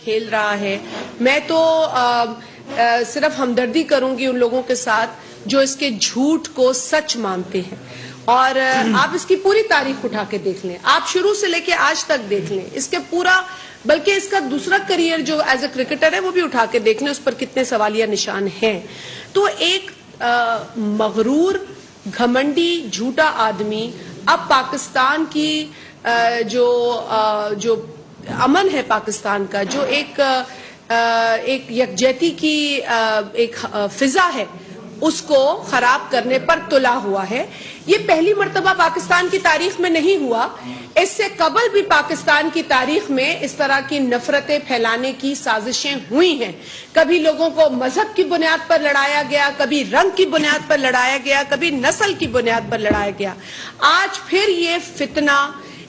کھیل رہا ہے. میں تو صرف ہمدردی کروں گی ان لوگوں کے ساتھ جو اس کے جھوٹ کو سچ مانتے ہیں. اور آپ اس کی پوری تاریخ اٹھا کے دیکھ لیں, آپ شروع سے لے کے آج تک دیکھ لیں, اس کے پورا بلکہ اس کا دوسرا کریئر جو ایز اے کرکٹر ہے وہ بھی اٹھا کے دیکھ لیں, اس پر کتنے سوالیہ نشان ہیں. تو ایک مغرور, گھمنڈی, جھوٹا آدمی اب پاکستان کی جو امن ہے پاکستان کا, جو ایک یکجہتی کی ایک فضا ہے, اس کو خراب کرنے پر تلا ہوا ہے. یہ پہلی مرتبہ پاکستان کی تاریخ میں نہیں ہوا, اس سے قبل بھی پاکستان کی تاریخ میں اس طرح کی نفرتیں پھیلانے کی سازشیں ہوئی ہیں. کبھی لوگوں کو مذہب کی بنیاد پر لڑایا گیا, کبھی رنگ کی بنیاد پر لڑایا گیا, کبھی نسل کی بنیاد پر لڑایا گیا. آج پھر یہ فتنہ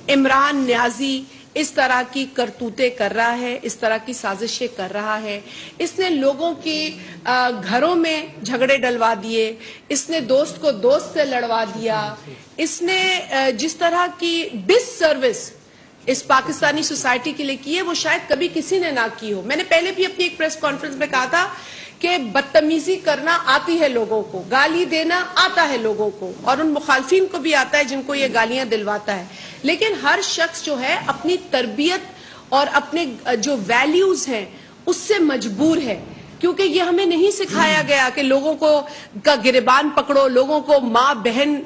عمران نیازی اس طرح کی کرتوتیں کر رہا ہے, اس طرح کی سازشیں کر رہا ہے. اس نے لوگوں کی گھروں میں جھگڑے ڈلوا دیے, اس نے دوست کو دوست سے لڑوا دیا, اس نے جس طرح کی ڈس سروس اس پاکستانی سوسائٹی کے لیے کی ہے وہ شاید کبھی کسی نے نہ کی ہو. میں نے پہلے بھی اپنی ایک پریس کانفرنس میں کہا تھا کہ بدتمیزی کرنا آتی ہے لوگوں کو, گالی دینا آتا ہے لوگوں کو, اور ان مخالفین کو بھی آتا ہے جن کو یہ گالیاں دلواتا ہے. لیکن ہر شخص جو ہے اپنی تربیت اور اپنے جو ویلیوز ہیں اس سے مجبور ہے, کیونکہ یہ ہمیں نہیں سکھایا گیا کہ لوگوں کو کا گریبان پکڑو, لوگوں کو ماں بہن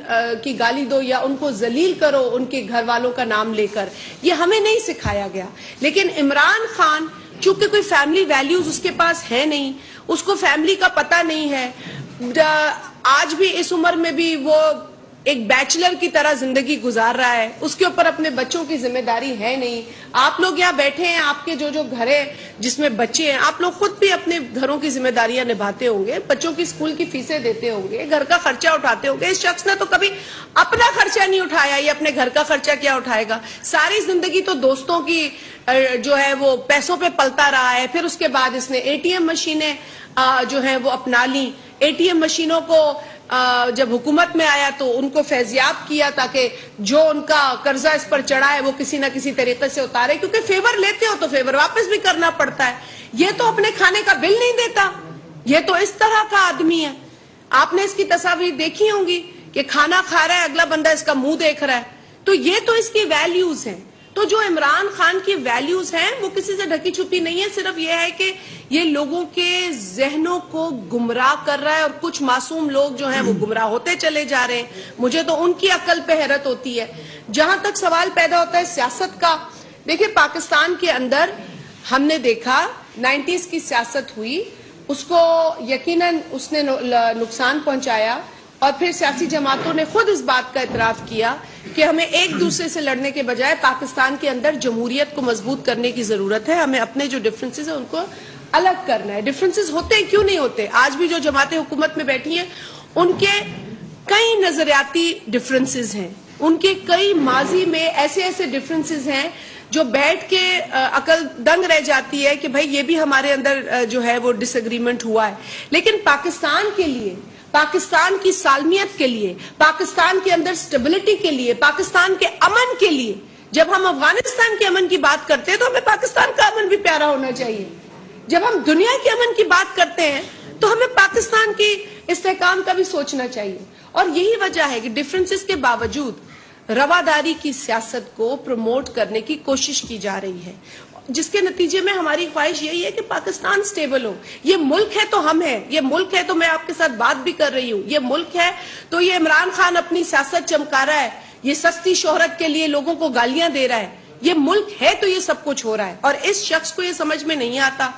کی گالی دو یا ان کو ذلیل کرو ان کے گھر والوں کا نام لے کر, یہ ہمیں نہیں سکھایا گیا. لیکن عمران خان چونکہ کوئی فیملی ویلیوز اس کے پاس ہے نہیں, اس کو فیملی کا پتہ نہیں ہے, آج بھی اس عمر میں بھی وہ ایک بیچلر کی طرح زندگی گزار رہا ہے, اس کے اوپر اپنے بچوں کی ذمہ داری ہے نہیں. آپ لوگ یہاں بیٹھے ہیں, آپ کے جو گھر ہے جس میں بچے ہیں, آپ لوگ خود بھی اپنے گھروں کی ذمہ داریاں نبھاتے ہوں گے, بچوں کی اسکول کی فیسیں دیتے ہوں گے, گھر کا خرچہ اٹھاتے ہوں گے. اس شخص نے تو کبھی اپنا خرچہ نہیں اٹھایا, یہ اپنے گھر کا خرچہ کیا اٹھائے گا. ساری زندگی تو دوستوں کی جو ہے وہ پیسوں پہ پلتا رہا ہے. پھر اس کے بعد اس نے اے ٹی ایم مشینیں جو ہیں وہ اپنا لی. اے ٹی ایم مشینوں کو جب حکومت میں آیا تو ان کو فیضیاب کیا تاکہ جو ان کا قرضہ اس پر چڑھا ہے وہ کسی نہ کسی طریقے سے اتارے, کیونکہ فیور لیتے ہو تو فیور واپس بھی کرنا پڑتا ہے. یہ تو اپنے کھانے کا بل نہیں دیتا, یہ تو اس طرح کا آدمی ہے. آپ نے اس کی تصاویر دیکھی ہوں گی کہ کھانا کھا رہا ہے, اگلا بندہ اس کا منہ دیکھ رہا ہے. تو یہ تو اس کی ویلیوز ہیں. تو جو عمران خان کی ویلیوز ہیں وہ کسی سے ڈھکی چھپی نہیں ہے, صرف یہ ہے کہ یہ لوگوں کے ذہنوں کو گمراہ کر رہا ہے, اور کچھ معصوم لوگ جو ہیں وہ گمراہ ہوتے چلے جا رہے ہیں. مجھے تو ان کی عقل پہ حیرت ہوتی ہے. جہاں تک سوال پیدا ہوتا ہے سیاست کا, دیکھیں پاکستان کے اندر ہم نے دیکھا 90s کی سیاست ہوئی, اس کو یقیناً اس نے نقصان پہنچایا, اور پھر سیاسی جماعتوں نے خود اس بات کا اعتراف کیا کہ ہمیں ایک دوسرے سے لڑنے کے بجائے پاکستان کے اندر جمہوریت کو مضبوط کرنے کی ضرورت ہے. ہمیں اپنے جو ڈفرینسز ہیں ان کو الگ کرنا ہے. ڈفرینسز ہوتے ہیں, کیوں نہیں ہوتے. آج بھی جو جماعتیں حکومت میں بیٹھی ہیں ان کے کئی نظریاتی ڈفرینسز ہیں, ان کے کئی ماضی میں ایسے ڈفرینسز ہیں جو بیٹھ کے عقل دنگ رہ جاتی ہے کہ بھائی یہ بھی ہمارے اندر جو ہے وہ ڈس ایگریمنٹ ہوا ہے. لیکن پاکستان کے لیے, پاکستان کی سالمیت کے لیے, پاکستان کے اندر سٹیبلٹی کے لیے, پاکستان کے امن کے لیے, جب ہم افغانستان کے امن کی بات کرتے ہیں تو ہمیں پاکستان کا امن بھی پیارا ہونا چاہیے. جب ہم دنیا کے امن کی بات کرتے ہیں تو ہمیں پاکستان کی استحکام کا بھی سوچنا چاہیے. اور یہی وجہ ہے کہ ڈفرینسز کے باوجود رواداری کی سیاست کو پروموٹ کرنے کی کوشش کی جا رہی ہے, جس کے نتیجے میں ہماری خواہش یہی ہے کہ پاکستان سٹیبل ہو. یہ ملک ہے تو ہم ہیں, یہ ملک ہے تو میں آپ کے ساتھ بات بھی کر رہی ہوں, یہ ملک ہے تو یہ عمران خان اپنی سیاست چمکا رہا ہے, یہ سستی شہرت کے لیے لوگوں کو گالیاں دے رہا ہے. یہ ملک ہے تو یہ سب کچھ ہو رہا ہے. اور اس شخص کو یہ سمجھ میں نہیں آتا.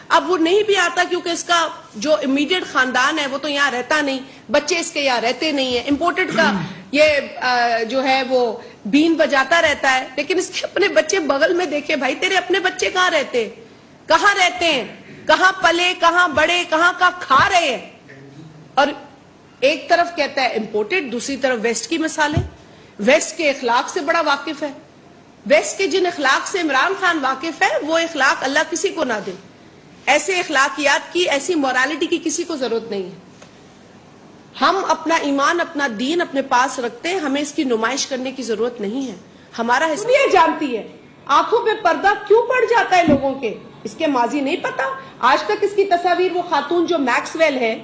اب وہ نہیں بھی آتا کیونکہ اس کا جو امیڈیٹ خاندان ہے وہ تو یہاں رہتا نہیں, بچے اس کے یہاں رہتے نہیں ہیں, امپورٹڈ کا یہ جو ہے وہ بین بجاتا رہتا ہے. لیکن اس کے اپنے بچے بغل میں دیکھے, بھائی تیرے اپنے بچے کہاں رہتے ہیں, کہاں پلے, کہاں بڑے, کہاں کا کھا رہے ہیں. اور ایک طرف کہتا ہے امپورٹڈ, دوسری طرف ویسٹ کی مثالیں. ویسٹ کے اخلاق سے بڑا واقف ہے. ویسٹ کے جن اخلاق سے عمران خان واقف ہے وہ اخلاق اللہ کسی کو نہ دے. ایسے اخلاقیات کی, ایسی مورالٹی کی کسی کو ضرورت نہیں ہے. ہم اپنا ایمان, اپنا دین اپنے پاس رکھتے ہیں, ہمیں اس کی نمائش کرنے کی ضرورت نہیں ہے. ہمارا حصہ یہ جانتی ہے آنکھوں پہ پردہ کیوں پڑ جاتا ہے لوگوں کے, اس کے ماضی نہیں پتا. آج تک اس کی تصاویر وہ خاتون جو میکسویل ہے,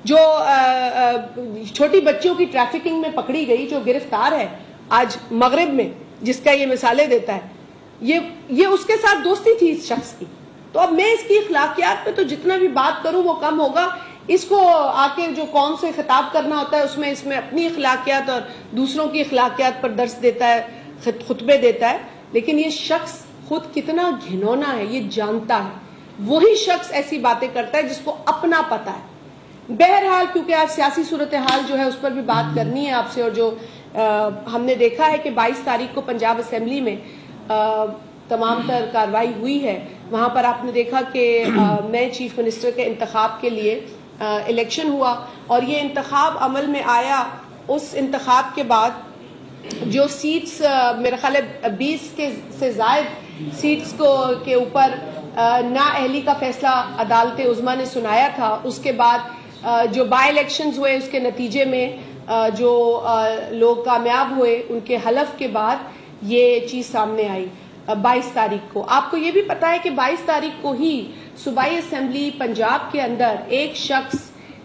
جو چھوٹی بچیوں کی ٹریفکنگ میں پکڑی گئی, جو گرفتار ہے آج مغرب میں, جس کا یہ مثالیں دیتا ہے, یہ اس کے ساتھ دوستی تھی اس شخص کی. تو اب میں اس کی اخلاقیات پہ تو جتنا بھی بات کروں وہ کم ہوگا. اس کو آ کے جو قوم سے خطاب کرنا ہوتا ہے اس میں اپنی اخلاقیات اور دوسروں کی اخلاقیات پر درس دیتا ہے, خطبے دیتا ہے. لیکن یہ شخص خود کتنا گھنونا ہے یہ جانتا ہے. وہی شخص ایسی باتیں کرتا ہے جس کو اپنا پتا ہے. بہرحال کیونکہ آج سیاسی صورتحال جو ہے اس پر بھی بات کرنی ہے آپ سے, اور جو ہم نے دیکھا ہے کہ 22 تاریخ کو پنجاب اسمبلی میں تمام تر کارروائی ہوئی ہے. وہاں پر آپ نے دیکھا کہ نئے چیف منسٹر کے انتخاب کے لیے الیکشن ہوا, اور یہ انتخاب عمل میں آیا. اس انتخاب کے بعد جو سیٹس میرا خیال ہے 20 سے زائد سیٹس کے اوپر نااہلی کا فیصلہ عدالت عظمیٰ نے سنایا تھا. اس کے بعد جو بائی الیکشنز ہوئے اس کے نتیجے میں جو لوگ کامیاب ہوئے, ان کے حلف کے بعد یہ چیز سامنے آئی 22 تاریخ کو. آپ کو یہ بھی پتا ہے کہ 22 تاریخ کو ہی صوبائی اسمبلی پنجاب کے اندر ایک شخص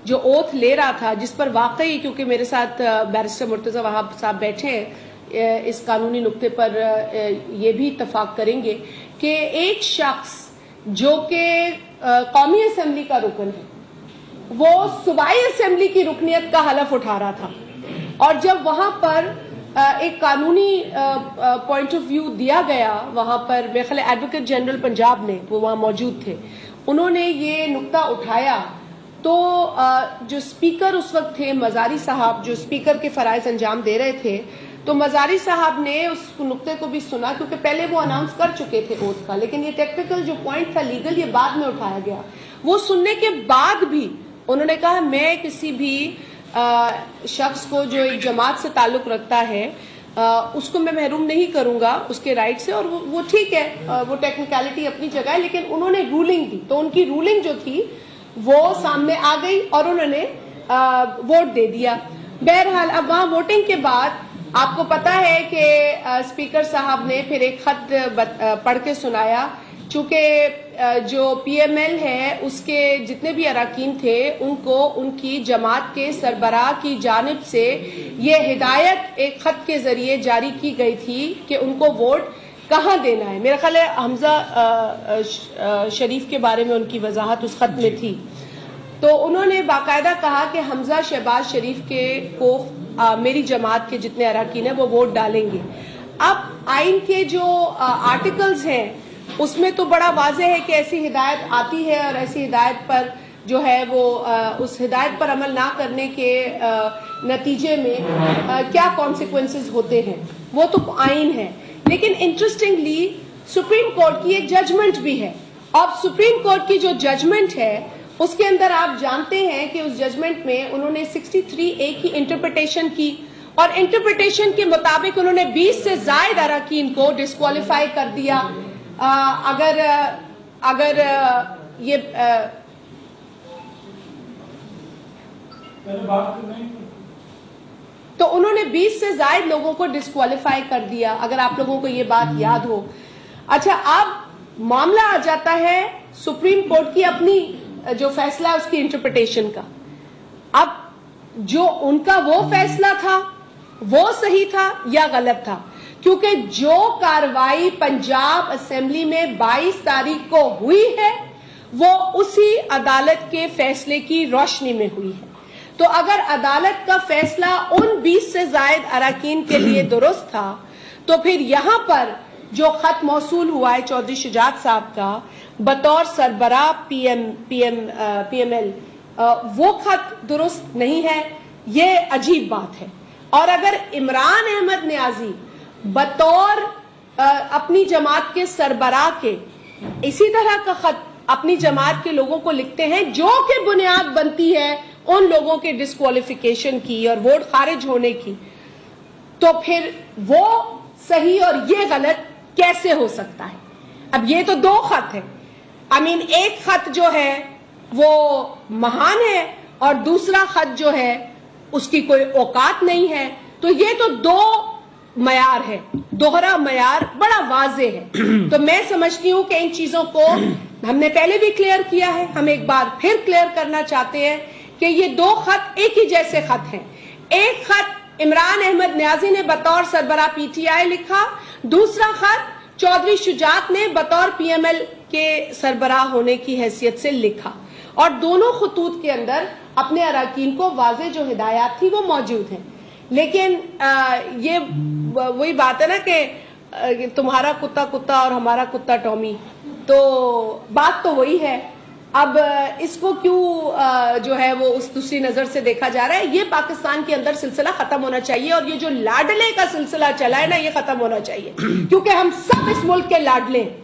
جو اوتھ لے رہا تھا, جس پر واقعی, کیونکہ میرے ساتھ بیرسٹر مرتضی وہاب صاحب بیٹھے ہیں, اس قانونی نقطے پر یہ بھی اتفاق کریں گے کہ ایک شخص جو کہ قومی اسمبلی کا رکن ہے وہ صوبائی اسمبلی کی رکنیت کا حلف اٹھا رہا تھا. اور جب وہاں پر ایک قانونی پوائنٹ آف ویو دیا گیا, وہاں پر میرے خیال ایڈوکیٹ جنرل پنجاب نے, وہ وہاں موجود تھے, انہوں نے یہ نقطہ اٹھایا. تو جو اسپیکر اس وقت تھے مزاری صاحب, جو اسپیکر کے فرائض انجام دے رہے تھے, تو مزاری صاحب نے اس نقطے کو بھی سنا, کیونکہ پہلے وہ اناؤنس کر چکے تھے اوتھ کا, لیکن یہ ٹیکنیکل جو پوائنٹ تھا لیگل, یہ بعد میں اٹھایا گیا. وہ سننے کے بعد بھی انہوں نے کہا میں کسی بھی شخص کو جو ایک جماعت سے تعلق رکھتا ہے اس کو میں محروم نہیں کروں گا اس کے رائٹ سے. اور وہ ٹھیک ہے, وہ ٹیکنیکلٹی اپنی جگہ ہے, لیکن انہوں نے رولنگ دی, تو ان کی رولنگ جو تھی وہ سامنے آ گئی اور انہوں نے ووٹ دے دیا. بہرحال اب وہاں ووٹنگ کے بعد آپ کو پتا ہے کہ اسپیکر صاحب نے پھر ایک خط پڑھ کے سنایا. چونکہ جو پی ایم ایل ہے اس کے جتنے بھی اراکین تھے ان کو ان کی جماعت کے سربراہ کی جانب سے یہ ہدایت ایک خط کے ذریعے جاری کی گئی تھی کہ ان کو ووٹ کہاں دینا ہے. میرا خیال ہے حمزہ شریف کے بارے میں ان کی وضاحت اس خط میں تھی. تو انہوں نے باقاعدہ کہا کہ حمزہ شہباز شریف کو میری جماعت کے جتنے اراکین ہیں وہ ووٹ ڈالیں گے. اب آئین کے جو آرٹیکلز ہیں اس میں تو بڑا واضح ہے کہ ایسی ہدایت آتی ہے, اور ایسی ہدایت پر جو ہے وہ اس ہدایت پر عمل نہ کرنے کے نتیجے میں کیا کانسیکوینسز ہوتے ہیں, وہ تو آئین ہے. لیکن انٹرسٹنگلی سپریم کورٹ کی ایک ججمنٹ بھی ہے. اب سپریم کورٹ کی جو ججمنٹ ہے اس کے اندر آپ جانتے ہیں کہ اس ججمنٹ میں انہوں نے 63A کی انٹرپریٹیشن کی, اور انٹرپریٹیشن کے مطابق انہوں نے 20 سے زائد اراکین کو ڈسکوالیفائی کر دیا. اگر یہ تو انہوں نے 20 سے زائد لوگوں کو ڈسکوالیفائی کر دیا, اگر آپ لوگوں کو یہ بات یاد ہو. اچھا, اب معاملہ آ جاتا ہے سپریم کورٹ کی اپنی جو فیصلہ ہے اس کی انٹرپریٹیشن کا. اب جو ان کا وہ فیصلہ تھا وہ صحیح تھا یا غلط تھا, کیونکہ جو کارروائی پنجاب اسمبلی میں 22 تاریخ کو ہوئی ہے وہ اسی عدالت کے فیصلے کی روشنی میں ہوئی ہے. تو اگر عدالت کا فیصلہ ان 20 سے زائد اراکین کے لیے درست تھا, تو پھر یہاں پر جو خط موصول ہوا ہے چودھری شجاعت صاحب کا بطور سربراہ پی ایم ایل, وہ خط درست نہیں ہے. یہ عجیب بات ہے. اور اگر عمران احمد نیازی بطور اپنی جماعت کے سربراہ کے اسی طرح کا خط اپنی جماعت کے لوگوں کو لکھتے ہیں, جو کہ بنیاد بنتی ہے ان لوگوں کے ڈسکوالیفیکیشن کی اور ووٹ خارج ہونے کی, تو پھر وہ صحیح اور یہ غلط کیسے ہو سکتا ہے؟ اب یہ تو دو خط ہیں. ایک خط جو ہے وہ مہان ہے اور دوسرا خط جو ہے اس کی کوئی اوقات نہیں ہے. تو یہ تو دو معیار ہے, دوہرا معیار بڑا واضح ہے. تو میں سمجھتی ہوں کہ ان چیزوں کو ہم نے پہلے بھی کلیئر کیا ہے, ہم ایک بار پھر کلیئر کرنا چاہتے ہیں کہ یہ دو خط ایک ہی جیسے خط ہیں. ایک خط عمران احمد نیازی نے بطور سربراہ پی ٹی آئی لکھا, دوسرا خط چودھری شجاعت نے بطور پی ایم ایل کے سربراہ ہونے کی حیثیت سے لکھا, اور دونوں خطوط کے اندر اپنے اراکین کو واضح جو ہدایات تھی وہ موجود ہیں. لیکن یہ وہی بات ہے نا کہ تمہارا کتا کتا اور ہمارا کتا ٹامی, تو بات تو وہی ہے. اب اس کو کیوں جو ہے وہ اس دوسری نظر سے دیکھا جا رہا ہے؟ یہ پاکستان کے اندر سلسلہ ختم ہونا چاہیے, اور یہ جو لاڈلے کا سلسلہ چلا ہے نا, یہ ختم ہونا چاہیے, کیونکہ ہم سب اس ملک کے لاڈلے ہیں.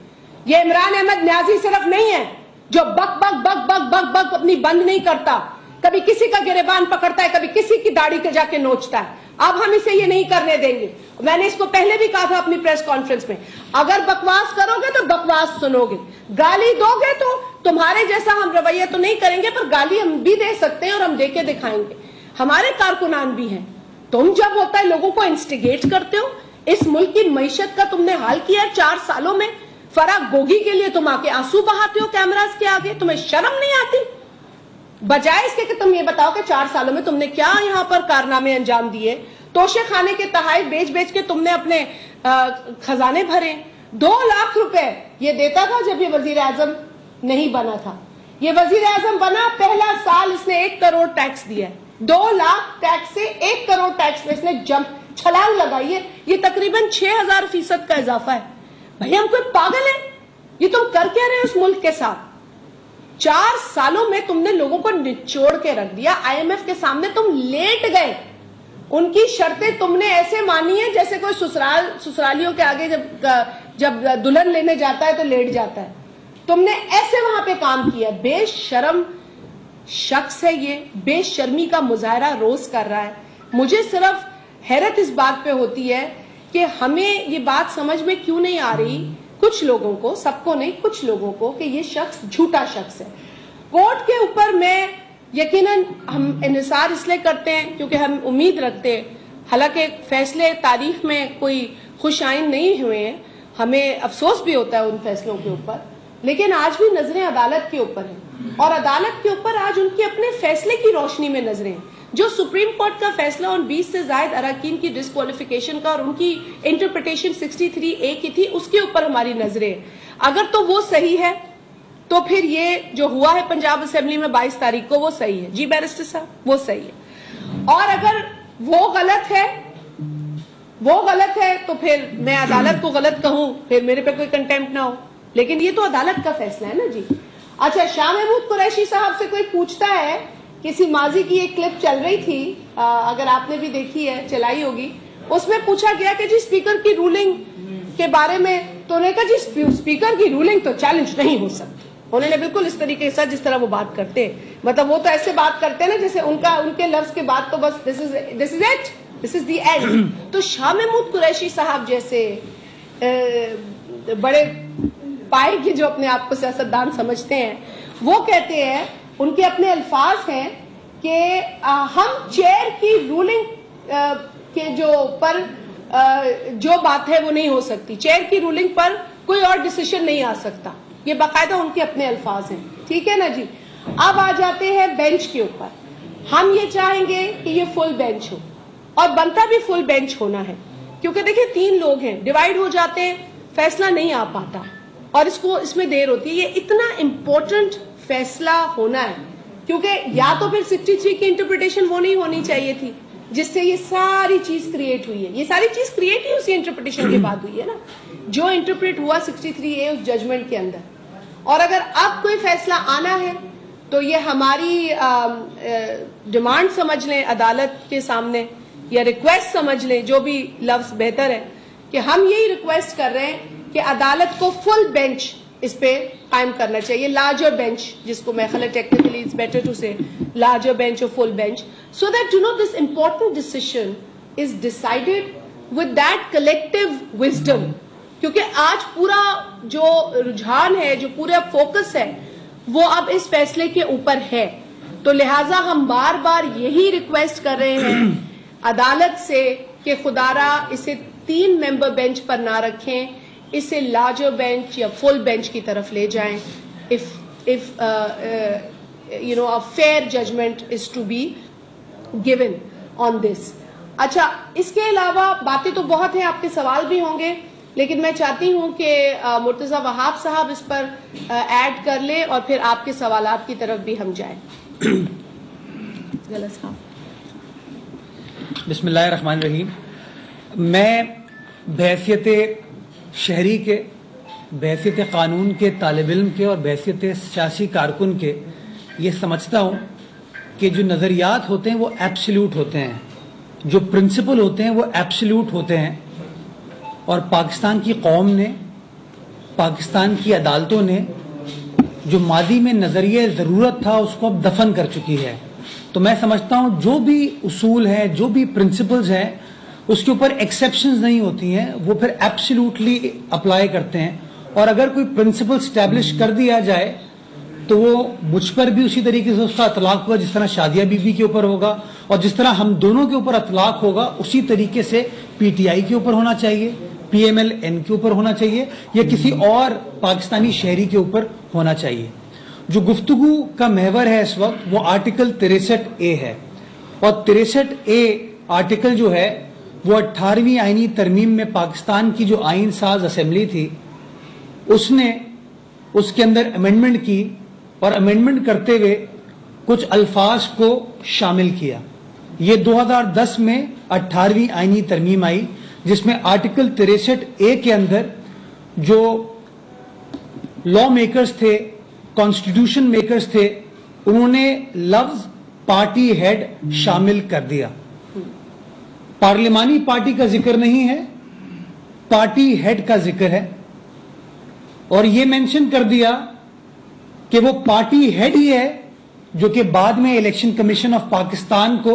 یہ عمران احمد نیازی صرف نہیں ہے جو بک بک بک بک بک بک اپنی بند نہیں کرتا, کبھی کسی کا گریبان پکڑتا ہے, کبھی کسی کی داڑھی کے جا کے نوچتا ہے. اب ہم اسے یہ نہیں کرنے دیں گے. میں نے اس کو پہلے بھی کہا تھا اپنی پریس کانفرنس میں, اگر بکواس کرو گے تو بکواس سنو گے, گالی دو گے تو تمہارے جیسا ہم رویہ تو نہیں کریں گے, پر گالی ہم بھی دے سکتے ہیں اور ہم دے کے دکھائیں گے. ہمارے کارکنان بھی ہیں. تم جب ہوتا ہے لوگوں کو انسٹیگیٹ کرتے ہو, اس ملک کی معیشت کا تم نے حال کیا 4 سالوں میں. فرح گوگی کے لیے تم آ کے آنسو بہاتے ہو کیمراز کے آگے, تمہیں شرم نہیں آتی؟ بجائے اس کے کہ تم یہ بتاؤ کہ 4 سالوں میں تم نے کیا یہاں پر کارنامے انجام دیے. توشے خانے کے تحائف بیچ بیچ کے تم نے اپنے خزانے بھرے. 2 لاکھ روپے یہ دیتا تھا جب یہ وزیر اعظم نہیں بنا تھا. یہ وزیر اعظم بنا پہلا سال اس نے 1 کروڑ ٹیکس دیا ہے. 2 لاکھ ٹیکس سے 1 کروڑ ٹیکس میں اس نے چھلانگ لگائی ہے. یہ تقریباً 6000% کا اضافہ ہے. بھائی ہم کوئی پاگل ہیں؟ یہ تم کر کیا رہے اس ملک کے ساتھ؟ 4 سالوں میں تم نے لوگوں کو نچوڑ کے رکھ دیا. آئی ایم ایف کے سامنے تم لیٹ گئے. ان کی شرطیں تم نے ایسے مانی ہیں جیسے کوئی سسرالیوں کے آگے جب دلہن لینے جاتا ہے تو لیٹ جاتا ہے. تم نے ایسے وہاں پہ کام کیا. بے شرم شخص ہے یہ, بے شرمی کا مظاہرہ روز کر رہا ہے. مجھے صرف حیرت اس بات پہ ہوتی ہے کہ ہمیں یہ بات سمجھ میں کیوں نہیں آ رہی, کچھ لوگوں کو, سب کو نہیں, کچھ لوگوں کو, کہ یہ شخص جھوٹا شخص ہے. کورٹ کے اوپر میں یقیناً ہم انحصار اس لیے کرتے ہیں کیونکہ ہم امید رکھتے ہیں, حالانکہ فیصلے تاریخ میں کوئی خوش آئند نہیں ہوئے ہیں, ہمیں افسوس بھی ہوتا ہے ان فیصلوں کے اوپر, لیکن آج بھی نظریں عدالت کے اوپر ہیں, اور عدالت کے اوپر آج ان کے اپنے فیصلے کی روشنی میں نظریں ہیں. جو سپریم کورٹ کا فیصلہ ان 20 سے زائد اراکین کی ڈسکوالیفیکیشن کا اور ان کی انٹرپریٹیشن 63A کی تھی, اس کے اوپر ہماری نظریں. اگر تو وہ صحیح ہے تو پھر یہ جو ہوا ہے پنجاب اسمبلی میں 22 تاریخ کو, وہ صحیح ہے. جی بیرسٹر صاحب, وہ صحیح ہے. اور اگر وہ غلط ہے تو پھر میں عدالت کو غلط کہوں, پھر میرے پہ کوئی کنٹیمپٹ نہ ہو. لیکن یہ تو عدالت کا فیصلہ ہے نا جی. اچھا, شاہ محمود قریشی صاحب سے کوئی پوچھتا ہے, کسی ماضی کی ایک کلپ چل رہی تھی, اگر آپ نے بھی دیکھی ہے, چلائی ہوگی, اس میں پوچھا گیا کہ جی اسپیکر کی رولنگ کے بارے میں, تو انہوں نے کہا جی اسپیکر کی رولنگ تو چیلنج نہیں ہو سکتی. انہوں نے بالکل اس طریقے سے جس طرح وہ بات کرتے, مطلب وہ تو ایسے بات کرتے ہیں نا جیسے ان کے لفظ کے بعد تو بس this is the end. تو شاہ محمود قریشی صاحب جیسے بڑے پائے کے جو اپنے آپ کو سیاستدان سمجھتے ہیں, وہ کہتے ہیں, ان کے اپنے الفاظ ہیں کہ ہم چیئر کی رولنگ کے جو بات ہے وہ نہیں ہو سکتی, چیئر کی رولنگ پر کوئی اور ڈیسیشن نہیں آ سکتا. یہ باقاعدہ ان کے اپنے الفاظ ہیں. ٹھیک ہے نا جی. اب آ جاتے ہیں بینچ کے اوپر. ہم یہ چاہیں گے کہ یہ فل بینچ ہو, اور بنتا بھی فل بینچ ہونا ہے, کیونکہ دیکھیں 3 لوگ ہیں, ڈیوائیڈ ہو جاتے ہیں, فیصلہ نہیں آ پاتا, اور اس میں دیر ہوتی ہے. یہ اتنا امپورٹنٹ فیصلہ ہونا ہے, کیونکہ یا تو پھر 63 کی انٹرپریٹیشن وہ نہیں ہونی چاہیے تھی جس سے یہ ساری چیز کریٹ ہوئی ہے. یہ ساری چیز کریٹ ہی اسی انٹرپریٹیشن کے بعد ہوئی ہے نا, جو انٹرپریٹ ہوا 63A اس ججمنٹ کے اندر. اور اگر اب کوئی فیصلہ آنا ہے تو یہ ہماری ڈیمانڈ سمجھ لیں عدالت کے سامنے, یا ریکویسٹ سمجھ لیں, جو بھی لفظ بہتر ہے, کہ ہم یہی ریکویسٹ کر رہے ہیں کہ عدالت کو فل بینچ اس پہ قائم کرنا چاہیے, لارجر بینچ, جس کو میں خیال ٹیکنیکلی اٹس بیٹر ٹو سے لارجر بینچ اور full bench, so that this important decision is decided with that collective wisdom. کیونکہ آج پورا جو رجحان ہے, جو پورا فوکس ہے, وہ اب اس فیصلے کے اوپر ہے. تو لہٰذا ہم بار بار یہی ریکویسٹ کر رہے ہیں عدالت سے کہ خدارا اسے 3 ممبر بینچ پر نہ رکھیں, اسے لارجر بینچ یا فل بینچ کی طرف لے جائیں. if a fair judgment is to be given on this. اچھا, اس کے علاوہ باتیں تو بہت ہیں, آپ کے سوال بھی ہوں گے, لیکن میں چاہتی ہوں کہ مرتضی وہاب صاحب اس پر ایڈ کر لیں اور پھر آپ کے سوالات کی طرف بھی ہم جائیں. بسم اللہ الرحمن الرحیم. میں بحیثیت شہری کے, بحیثیت قانون کے طالب علم کے اور بحیثیت سیاسی کارکن کے یہ سمجھتا ہوں کہ جو نظریات ہوتے ہیں وہ ایبسلیوٹ ہوتے ہیں, جو پرنسپل ہوتے ہیں وہ ایبسلیوٹ ہوتے ہیں, اور پاکستان کی قوم نے, پاکستان کی عدالتوں نے جو ماضی میں نظریہ ضرورت تھا اس کو اب دفن کر چکی ہے. تو میں سمجھتا ہوں جو بھی اصول ہیں, جو بھی پرنسپلز ہیں, اس کے اوپر ایکسیپشنز نہیں ہوتی ہیں, وہ پھر ایبسلیوٹلی اپلائی کرتے ہیں. اور اگر کوئی پرنسپل اسٹیبلش کر دیا جائے تو وہ مجھ پر بھی اسی طریقے سے اس کا اطلاق ہوگا جس طرح شادیہ بی بی کے اوپر ہوگا, اور جس طرح ہم دونوں کے اوپر اطلاق ہوگا اسی طریقے سے پی ٹی آئی کے اوپر ہونا چاہیے, پی ایم ایل این کے اوپر ہونا چاہیے, یا کسی اور پاکستانی شہری کے اوپر ہونا چاہیے. جو گفتگو کا محور ہے اس وقت وہ آرٹیکل 63A ہے, اور 63A آرٹیکل جو ہے وہ 18ویں آئینی ترمیم میں پاکستان کی جو آئین ساز اسمبلی تھی اس نے اس کے اندر امینڈمنٹ کی, اور امینڈمنٹ کرتے ہوئے کچھ الفاظ کو شامل کیا. یہ 2010 میں 18ویں آئینی ترمیم آئی جس میں آرٹیکل 63A کے اندر جو لا میکرز تھے, کانسٹیٹیوشن میکرز تھے, انہوں نے لفظ پارٹی ہیڈ شامل کر دیا. پارلیمانی پارٹی کا ذکر نہیں ہے, پارٹی ہیڈ کا ذکر ہے, اور یہ مینشن کر دیا کہ وہ پارٹی ہیڈ ہی ہے جو کہ بعد میں الیکشن کمیشن آف پاکستان کو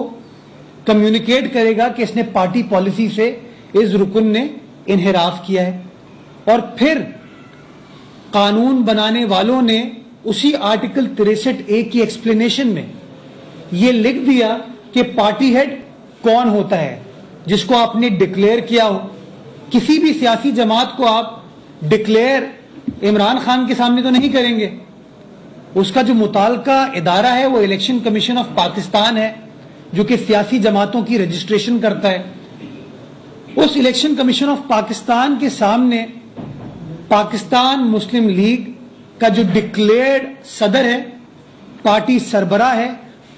کمیونیکیٹ کرے گا کہ اس نے پارٹی پالیسی سے اس رکن نے انحراف کیا ہے. اور پھر قانون بنانے والوں نے اسی آرٹیکل 63A کی ایکسپلینیشن میں یہ لکھ دیا کہ پارٹی ہیڈ کون ہوتا ہے, جس کو آپ نے ڈکلیئر کیا ہو. کسی بھی سیاسی جماعت کو آپ ڈکلیئر عمران خان کے سامنے تو نہیں کریں گے, اس کا جو متعلقہ ادارہ ہے وہ الیکشن کمیشن آف پاکستان ہے جو کہ سیاسی جماعتوں کی رجسٹریشن کرتا ہے. اس الیکشن کمیشن آف پاکستان کے سامنے پاکستان مسلم لیگ کا جو ڈکلیئرڈ صدر ہے, پارٹی سربراہ ہے,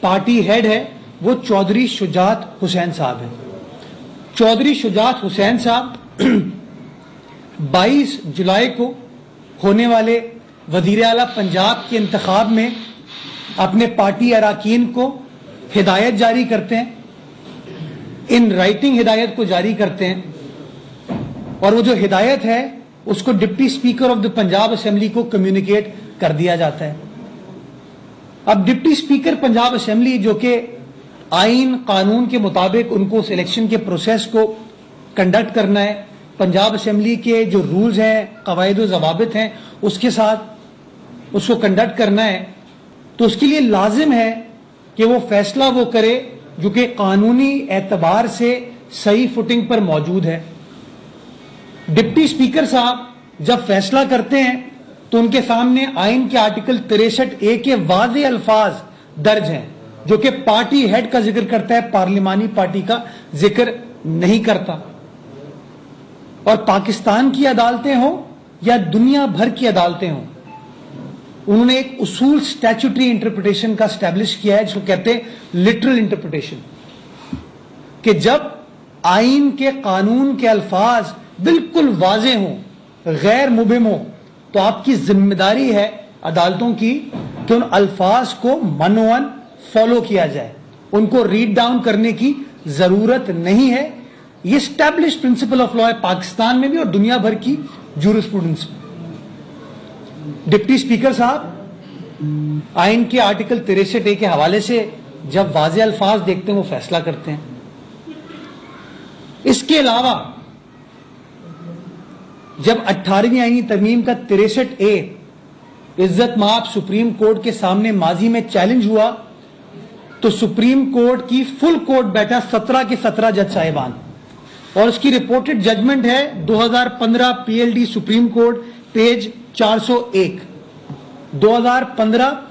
پارٹی ہیڈ ہے, وہ چودھری شجاعت حسین صاحب ہیں. چودھری شجاعت حسین صاحب 22 جولائی کو ہونے والے وزیر اعلیٰ پنجاب کے انتخاب میں اپنے پارٹی اراکین کو ہدایت جاری کرتے ہیں, ان رائٹنگ ہدایت کو جاری کرتے ہیں, اور وہ جو ہدایت ہے اس کو deputy speaker of the Punjab assembly کو کمیونیکیٹ کر دیا جاتا ہے. اب ڈپٹی اسپیکر پنجاب اسمبلی جو کہ آئین قانون کے مطابق ان کو اس الیکشن کے پروسیس کو کنڈکٹ کرنا ہے, پنجاب اسمبلی کے جو رولز ہیں, قواعد و ضوابط ہیں, اس کے ساتھ اس کو کنڈکٹ کرنا ہے, تو اس کے لیے لازم ہے کہ وہ فیصلہ وہ کرے جو کہ قانونی اعتبار سے صحیح فوٹنگ پر موجود ہے. ڈپٹی اسپیکر صاحب جب فیصلہ کرتے ہیں تو ان کے سامنے آئین کے آرٹیکل 63A کے واضح الفاظ درج ہیں جو کہ پارٹی ہیڈ کا ذکر کرتا ہے, پارلیمانی پارٹی کا ذکر نہیں کرتا. اور پاکستان کی عدالتیں ہوں یا دنیا بھر کی عدالتیں ہوں, انہوں نے ایک اصول سٹیچوٹری انٹرپریٹیشن کا اسٹیبلش کیا ہے جس کو کہتے ہیں لٹرل انٹرپریٹیشن, کہ جب آئین کے قانون کے الفاظ بالکل واضح ہوں, غیر مبہم ہوں, تو آپ کی ذمہ داری ہے عدالتوں کی کہ ان الفاظ کو منوان فالو کیا جائے, ان کو ریڈ ڈاؤن کرنے کی ضرورت نہیں ہے. یہ اسٹیبلش پرنسپل آف لا ہے پاکستان میں بھی اور دنیا بھر کی جورسپروڈنس میں. ڈپٹی اسپیکر صاحب آئین کے آرٹیکل 63A کے حوالے سے جب واضح الفاظ دیکھتے ہیں وہ فیصلہ کرتے ہیں. اس کے علاوہ جب 18ویں آئینی ترمیم کا 63A عزت مآب سپریم کورٹ کے سامنے ماضی میں چیلنج ہوا تو سپریم کورٹ کی فل کورٹ بیٹھا 17 کے 17 جج صاحبان, اور اس کی رپورٹڈ ججمنٹ ہے 2015 PLD سپریم کورٹ پیج 401. 2015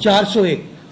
401,